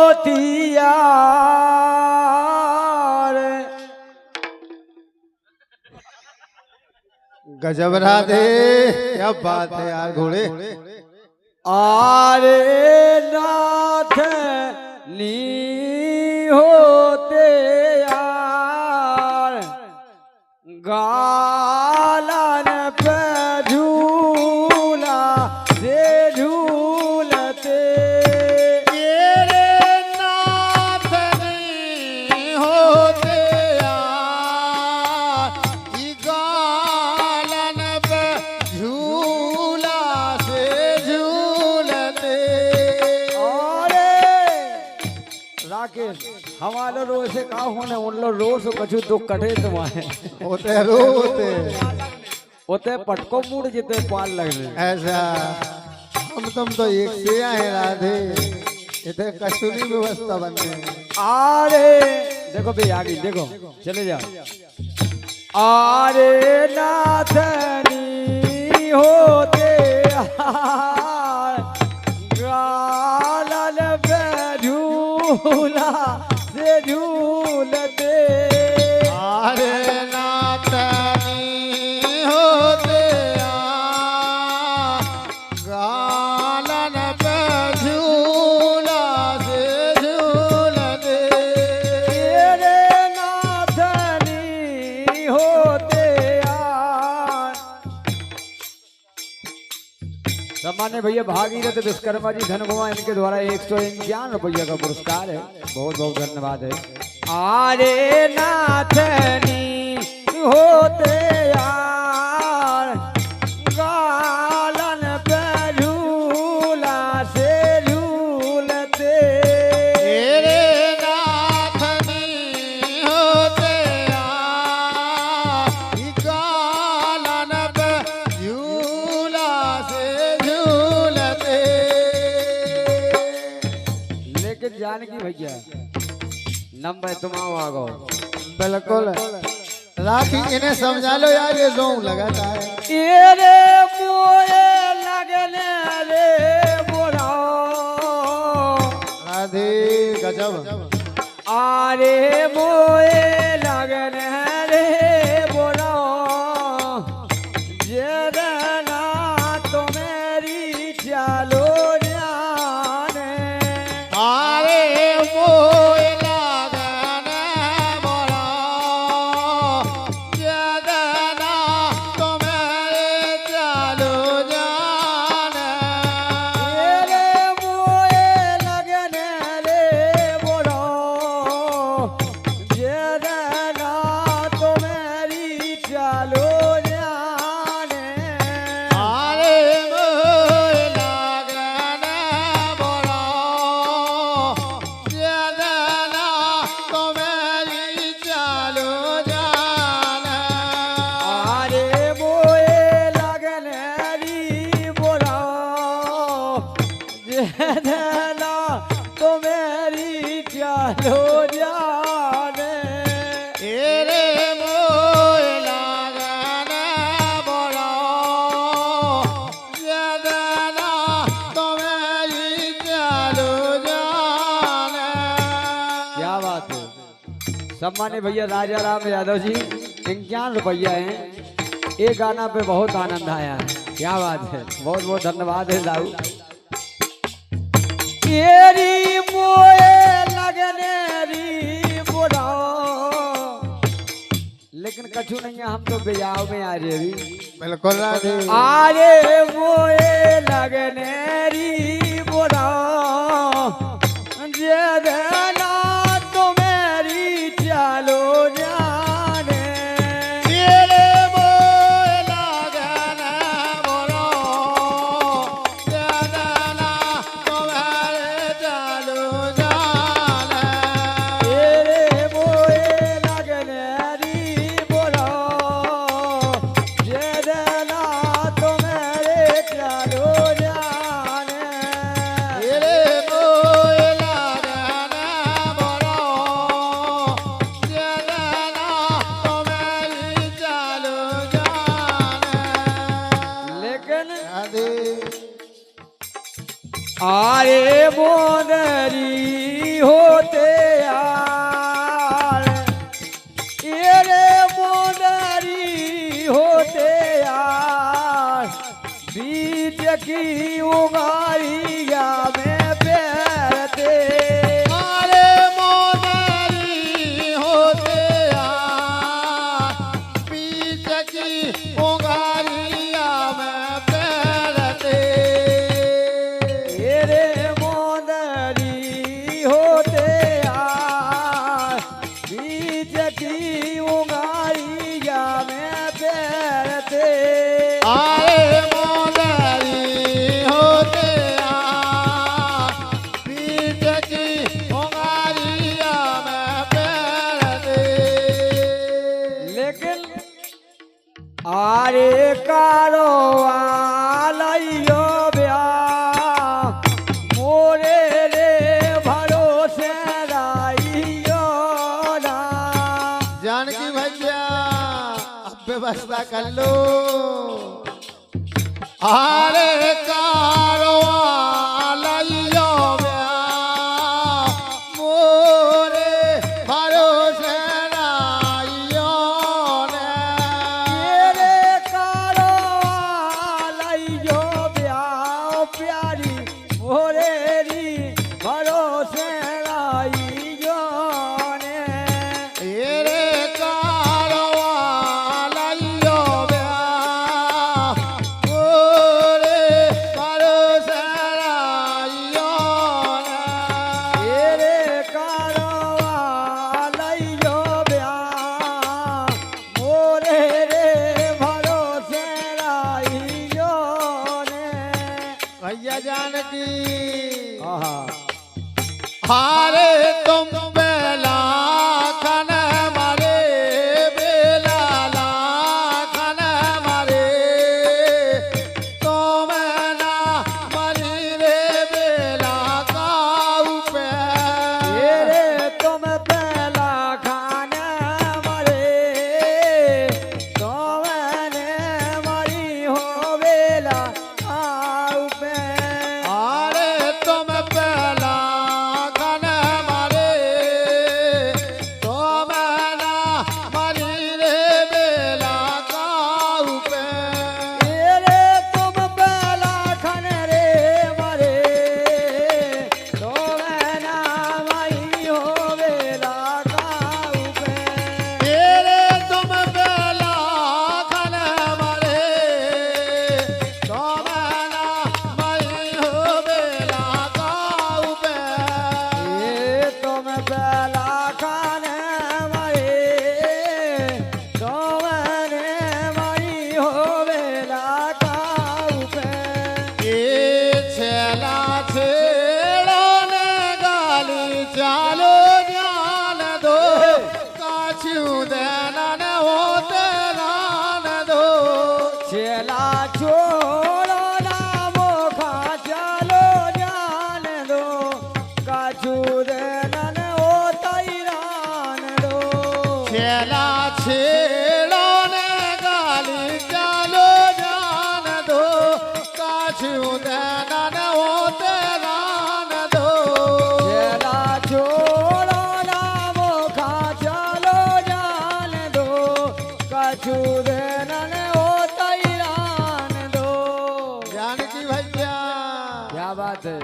होतिया गजब राधे, क्या बात है यार घोड़े। आरे नाथ नी होते यार गालन पे झूला से झूलते तेरे नाथ नहीं होते यार, ई गालन पे झूला से झूलते। राकेश हमारे रोज से का होने उन लोग रोज कछु दुख कटे तुम्हारे होते पटको मुड़ जिते पाल लग रहे ऐसा हम तुम तो एक से हैं राधे, इधर कसूरी व्यवस्था बनने। आरे देखो भाई आगे देखो चले जाओ। आरे नाथनी होते गालन पे झूला से झूलते। आरे नाथनी होते गालन पे झूला से झूलते। तेरे नाथनी होते सम्मान्य भैया भागीरथ विश्वकर्मा जी धनगुआ इनके द्वारा 151 रुपये का पुरस्कार है, बहुत बहुत धन्यवाद है। आरे नाथनी होते यार गालन पे झूला से झूलते। तेरे नाथनी होते गालन पे झूला से झूलते। लेकिन जानकी भैया नंबर तुम आओ आगो। बिल्कुल राखी इन्हें समझा लो यार, ये जों लगाता है। ये रे मोए लगने रे बोरा राधे गजब। आरे मोए लगने रे बोरा जेदना तो मेरी चालो जाने। आरे मोए लगने बोरा जेदना तो मेरे चालो जाने। रे मोए लगने रे बोरा जेदना तो मेरी चालो जाने। आरे मोए लगने बोरा जेदना तो मेरी चालो जाने। आरे मोए लगने री बोरा जेदना तो मेरी चालो जाने। तेरे मोए लगने बोरा जेदना तो मेरी चालो जाने। क्या बात है। सम्मान्य भैया राजा राम यादव जी 51 रुपया है। ये गाना पे बहुत आनंद आया है, क्या बात है, बहुत बहुत धन्यवाद है दाऊ। तेरी मोए लगने री बोरा लेकिन कछु नहीं है, हम तो बियाह में आ रहे भी। बिल्कुल राधे। आरे मोए लगने री बोरा जेदना तो मेरी चालो जाने। तेरे मोए लगने बोरा जेदना तो मेरे चालो जाने। तेरे मोए लगने री बोरा जेदना तो मेरे चालो जाने। तेरे मोए आरे मोदरी होते यार ये रे मोदरी होते यार बीच की उगाड़िया में पैरते अरे मोदरी होते बीच की उंगारिया में पैरते ये रे मोदरी होते यार बीच की उगाड़िया में पैरते आए मोदरी होते बीच की उंगारिया में पैरते लेकिन आरे कारो आलयो ब्या मोरे रे भरोसे राइयो ना जानकी भैया अब व्यवस्था कर लो आरे कारवां लइयो ब्या मोरे भरोसे राइयो ने मेरे कारो आलयो ब्या प्यारी मोरे री भरोसे राइयो ने तेरे कारवां लइयो ब्या मोरे भरोसे राइयो ने तेरे कारवा लइयो ब्या मोरे रे भरोसे राइयो ने भैया जानकी आहा हारे तुम बेला खन मारे बेला लाखन मारे तुम ना मरी रे बेला काऊ पे तेरे तुम पहला खाने मरे तो मैंने मरी हो बेला आउ पे हारे तुम बेला खन मारे तुम ना मरी रे बेला काऊ पे तेरे तुम पहला खाने रे मरे तो मैंने मरी हो बेला आउ पे तेरे तुम बेला खन मरे तो मैना मई हो बेला काऊ पे ये तुम पहला खाने मरे तो मैंने मरी हो बेला आउ पे ये छेला छेड़ो ने गाली चालो जान दो काछू देना न होते रान दो चेला छोड़ो ना मोखा चलो जान दो काजू देनन ओ तैरान दो छेला छेड़ो ने गाली चालो जान दो काछू देना न होते रान दो चेला छोड़ो ना मोखा चलो जान दो काजू देनन ओ तैरान दो जानकी भैया क्या बात है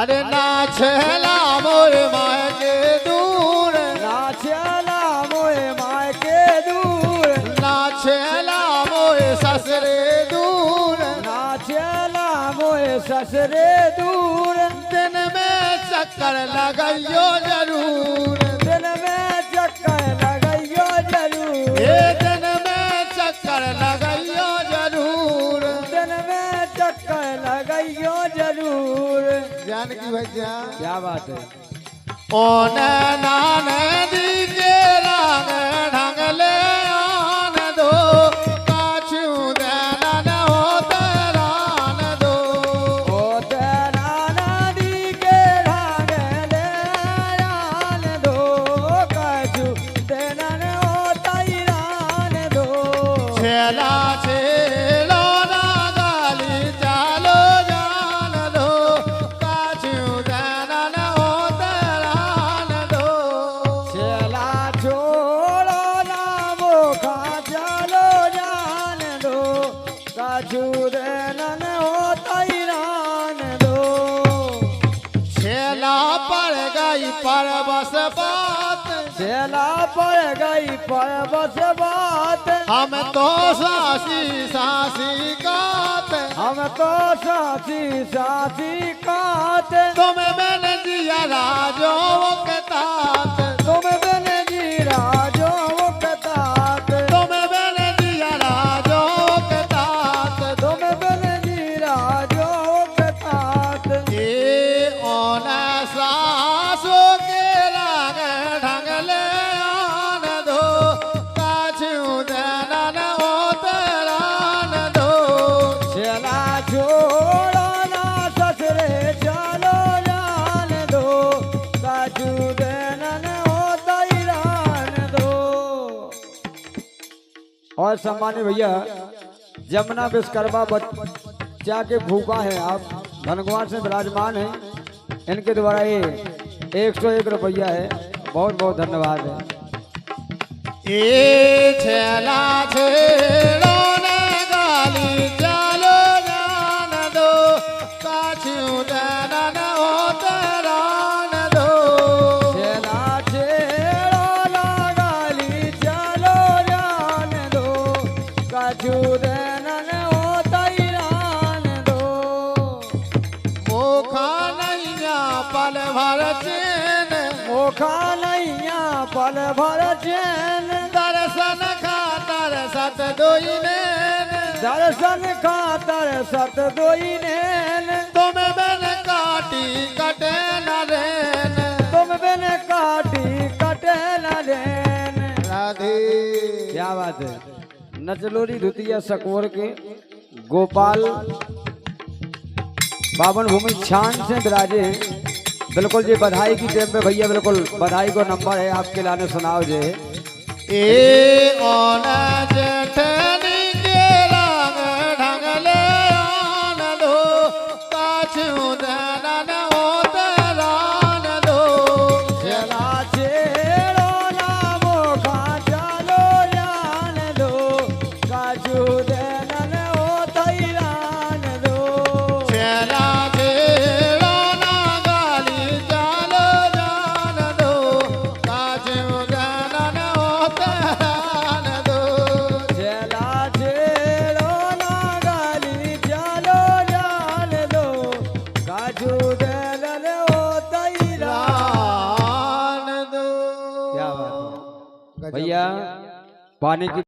अरे ना छेला मोर माय के दूर ना चला मोए माय के दूर ना छेला मोर ससरे दूर ना चला मोए ससरे दूर दिन में चक्कर लगाइयो जरूर दिन में चक्कर लगाइयो जरूर ये दिन में चक्कर लगाइयो जरूर दिन में चक्कर लगाइयो जरूर जानकी भैया क्या बात है ओन नाने दीजे रंग ढंग ले आन दो काछू देना न होते रान दो ओ तेरा नदी के ढंग ले आन दो काजू देनन ओ तैरान दो छेला छेलो ना गाली चालो जान दो काछू देना न होते रान छेला पड़ गई परबस बात, चला पड़ गई परबस बात, हम तो सासी सासी कात, हम तो साथी साथी कात, तुम मैंने दिया राजो के तात, तुम बिन जी राजो के तात, तुम मैंने दिया राजो के तात, तुम बिन जी राजो के तात। ये ओन सासो के रंग ढंग ले आन दो, काछू देना ओ तेरान दो, चला छोड़ो ना ससुरे चलो जान दो, काजू देनन हो दैरान दो। और सम्मानित भैया जमुना विश्वकर्मा बच्चा के भूपा है, आप धनगुआ से विराजमान हैं, इनके द्वारा ये 101 रुपया है। बहुत बहुत धन्यवाद है। ये छेला छेड़ो ने गाली चलो जान दो, काछू देना ओ तेरान दो, चला छेड़ो ना गाली चलो जान दो, काजू देनन हो दैरान दो। मोखा नैया पल भर चैन, मोखा नैया पल भर चैन, दर्शन खातर सत दोई नैन, दर्शन खातर सत दोई नैन, तुम बिन काटी कटे न रैन, तुम बिन काटी कटे न देन। राधे क्या बात है। नचलोरी धुतिया सकोर के गोपाल पावन भूमि छान से विराजे हैं। बिल्कुल जी बधाई की टेप पे भैया, बिल्कुल बधाई को नंबर है आपके लाने सुनाओ जे। ए ओन जेठनी के रंग ढंग ले आन दो, काछू देना ओ तेरान दो, चला छेड़ो ना मोखा चलो जान दो, काजू देनन हो दैरान दो। छेला छेड़ो ना गाली चलो जान दो, काछू देना ओ तेरान दो, चला छेड़ो ना गाली चलो जान दो, काजू देनन हो दैरान। रान दो। क्या बात है भैया, पानी की